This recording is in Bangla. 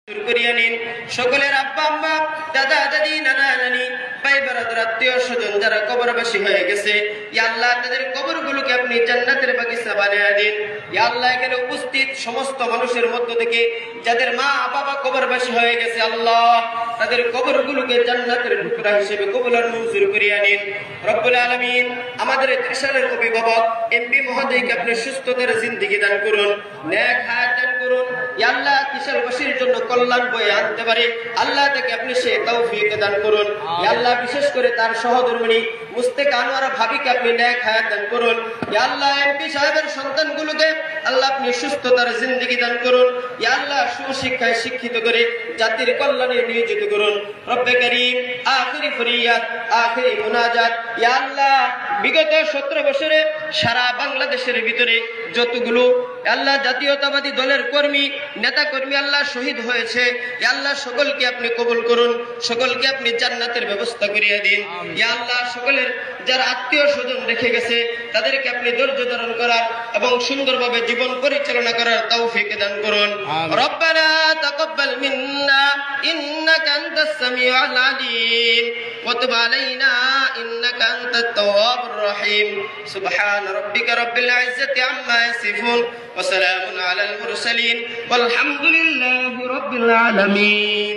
করিয়া নিন। সকলের আব্বা আম্মা, দাদা দাদি, নানা নানি, ভাই ব্রাদার, আত্মীয় স্বজন যারা কবরবাসী হয়ে গেছে, ইয়া আল্লাহ তাদের কবরগুলোকে আপনি জান্নাতের বাগিচা বানিয়ে দিন। ইয়া আল্লাহ এখানে উপস্থিত সমস্ত মানুষের মধ্য থেকে যাদের মা বাবা কবরবাসী হয়ে গেছে, আল্লাহ তাদের কবরগুলোকে জান্নাতের টুকরা হিসেবে কবুল আর মঞ্জুর করিয়া নিন। রব্বুল আলামিন, আমাদের দেশের অভিভাবক এমপি মহোদয়কে আপনি সুস্থতার জিন্দেগি দান করুন, নেক হায়াত দান করুন। ইয়া আল্লাহ কিশোরবাসীর জন্য কল্যাণ বয়ে আনতে পারে, আল্লাহ তাকে আপনি সে তৌফিক দান করুন। ইয়া আল্লাহ বিশেষ করে তার সহধর্মিণী মুস্তাক আনোয়ারা ভাবিকে আপনি নেক হায়াত দান করুন। ইয়া আল্লাহ এমপি সাহেবের সন্তানগুলোকে আল্লাহ আপনি সুস্থতার জিন্দেগি দান করুন। ইয়া আল্লাহ সুশিক্ষায় শিক্ষিত করে জাতির কল্যাণে নিয়োজিত করুন। রব্বে করিম, আখিরি ফরিয়াদ, আখিরি মুনাজাত, ইয়া আল্লাহ বিগত 17 বছরে সারা বাংলাদেশের ভিতরে যতগুলো আল্লাহ জাতীয়তাবাদী দলের কর্মী, নেতা কর্মী আল্লাহ শহীদ হয়েছে, ইয়া আল্লাহ সকলকে আপনি কবুল করুন, সকলকে আপনি জান্নাতের ব্যবস্থা করিয়ে দিন। ইয়া আল্লাহ সকলের যারা আত্মীয় স্বজন রেখে গেছে তাদেরকে আপনি ধৈর্য ধারণ করার এবং সুন্দরভাবে জীবন পরিচালনা করার তৌফিক দান করুন। রব্বানা তাকাব্বাল মিন্না ইন্নাকা আনতাস সামিউল আলিম ওয়া তুব আলাইনা ইন্নাকা আনতাত তাওয়াবুর রহিম। সুবহান রাব্বিকা রাব্বিল ইজ্জাতি আম্মা ইয়াসিফুন ওয়া সালামুন আলাল মুরসালিন ওয়াল হামদুলিল্লাহি রাব্বিল আলামিন।